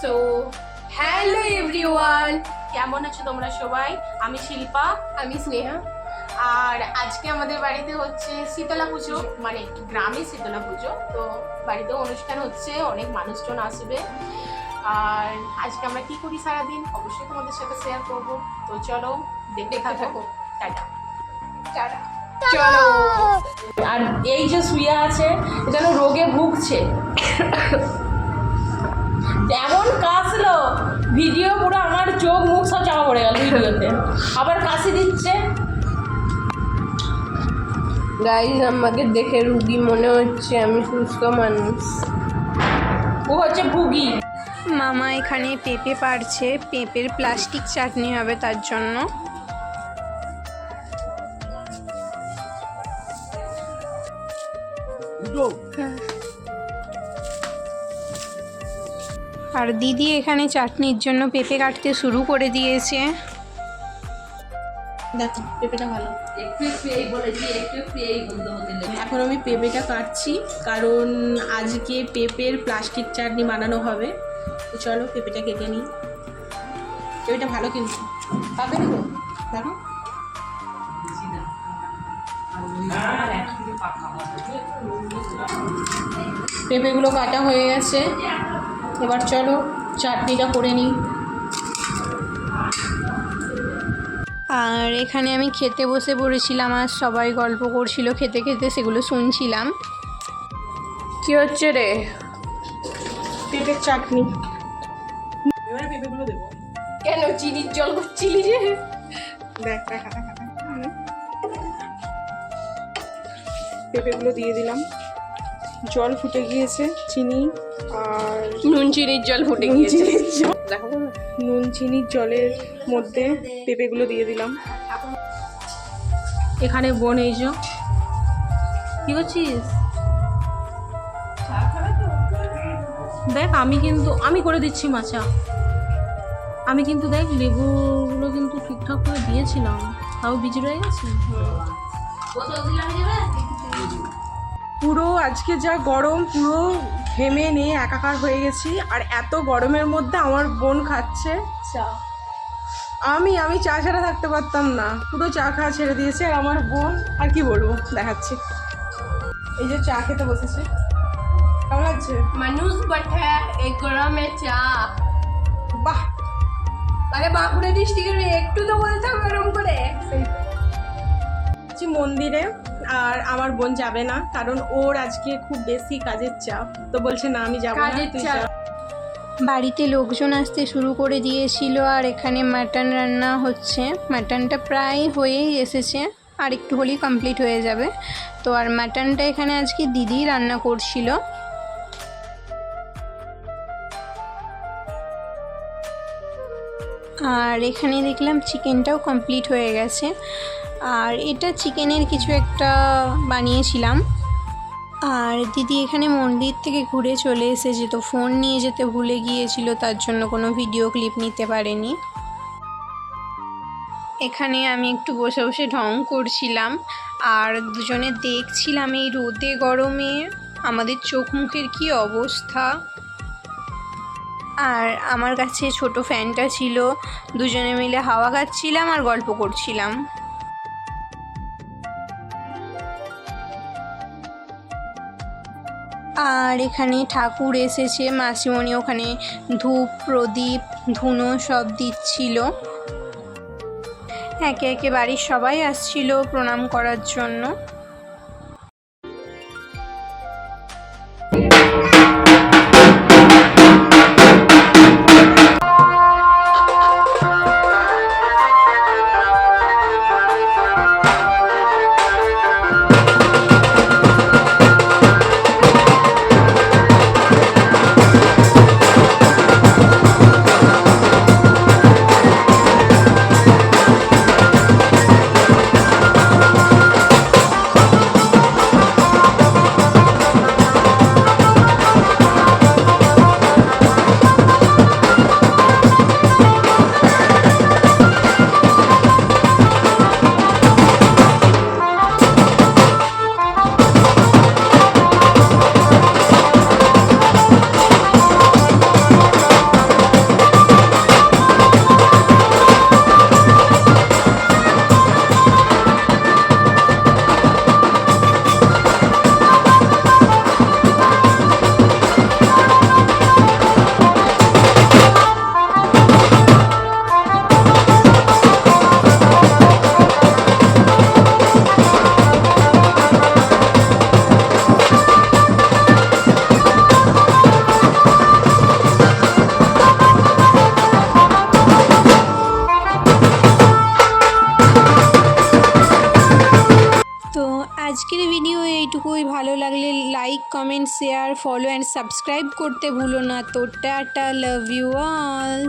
So hello everyone, কেমন আছো তোমরা সবাই? আমি শিল্পা, আমি স্নেহা। আর আজকে আমাদের বাড়িতে হচ্ছে শীতলা পুজো, মানে গ্রামে শীতলা পুজো। তো বাড়িতে অনুষ্ঠান হচ্ছে, অনেক মানুষজন আসবে। আর আজকে আমরা কি করি সারাদিন অবশ্যই তোমাদের সাথে শেয়ার করবো। তো চলো দেখতে থাকো। Tata tata. চলো। আর এই যে শুয়ে আছে যেন রোগে ভুগছে, এমন কাশলো ভিডিও পুরো আমার চোখ মুখ সব চাপা পড়ে গেল ভিডিওতে। আবার কাশি দিচ্ছে। গাইজ, আমাকে দেখে রুগী মনে হচ্ছে, আমি সুস্থ মানুষ। ও হচ্ছে ভুগি। মামা এখানে পেঁপে পাড়ছে, পেঁপের প্লাস্টিক চাটনি হবে তার জন্য। আর দিদি এখানে চাটনির জন্য পেঁপে কাটতে শুরু করে দিয়েছে। দেখো পেঁপেটা ভালো, এখন আমি পেঁপেটা কাটছি কারণ আজকে পেঁপের প্লাস্টিক চাটনি বানানো হবে। তো চলো পেঁপেটা কেটে নিই। পেঁপেটা ভালো কিন্তু পাবে তো, দেখো পেঁপেগুলো কাটা হয়ে গেছে। এবার চলো চাটনিটা করে নিই। আর এখানে আমি খেতে বসে পড়েছিলাম, আর সবাই গল্প করছিল খেতে খেতে, সেগুলো শুনছিলাম। কি হচ্ছে রে? পেঁপের চাটনি। এবারে পেঁপেগুলো দেবো। কেন চিনির জল করছিলি রে? দেখ পেঁপেগুলো দিয়ে দিলাম, জল ফুটে গিয়েছে, চিনি আর নুন চিনির জল ফুটে গিয়েছে। দেখো নুন চিনির জলের মধ্যে পেঁপেগুলো দিয়ে দিলাম। এখানে বোন এই যে কি করছিস? দেখ আমি করে দিচ্ছি মাচা। আমি কিন্তু দেখ লেবুগুলো কিন্তু ঠিকঠাক করে দিয়েছিলাম, তাও বীজ রয়ে গেছে। পুরো আজকে যা গরম, পুরো ঘেমে নিয়ে একাকার হয়ে গেছি। আর এত গরমের মধ্যে আমার বোন খাচ্ছে চা। আমি চা ছাড়া থাকতে পারতাম না, পুরো চা খাওয়া ছেড়ে দিয়েছে। আর আমার বোন, আর কি বলবো, দেখাচ্ছি। এই যে চা খেতে বসেছে। কেমন লাগছে? মানুষ বটে এই গরমে চা। বাহ, আরে বাঁকুড়া ডিস্ট্রিক্টের একটু তো বলতে হবে গরম করে। মন্দিরে। আর আমার বোন যাবে না কারণ ওর আজকে খুব বেশি কাজের চাপ। তো বলছে না আমি যাবো না, তুই যা। বাড়িতে লোকজন আসতে শুরু করে দিয়েছিল, আর এখানে মাটন রান্না হচ্ছে। মাটনটা প্রায় হয়েই এসেছে, আর একটু হলেই কমপ্লিট হয়ে যাবে। তো আর মাটনটা এখানে আজকে দিদি রান্না করছিল। আর এখানে দেখলাম চিকেনটাও কমপ্লিট হয়ে গেছে। আর এটা চিকেনের কিছু একটা বানিয়েছিলাম। আর দিদি এখানে মন্দির থেকে ঘুরে চলে এসেছে, তো ফোন নিয়ে যেতে ভুলে গিয়েছিল, তার জন্য কোনো ভিডিও ক্লিপ নিতে পারেনি। এখানে আমি একটু বসে বসে ঢং করছিলাম, আর দুজনে দেখছিলাম এই রোদে গরমে আমাদের চোখ মুখের কী অবস্থা। আর আমার কাছে ছোট ফ্যানটা ছিল, দুজনে মিলে হাওয়া খাচ্ছিলাম আর গল্প করছিলাম। আর এখানে ঠাকুর এসেছে, মাসিমণি ওখানে ধূপ প্রদীপ ধুনো সব দিচ্ছিল। একে একে বাড়ির সবাই আসছিল প্রণাম করার জন্য। আজকের ভিডিও এইটুকুই। ভালো লাগলে like, comment, share, follow and subscribe করতে ভুলো না। তো টাটা, লাভ ইউ অল।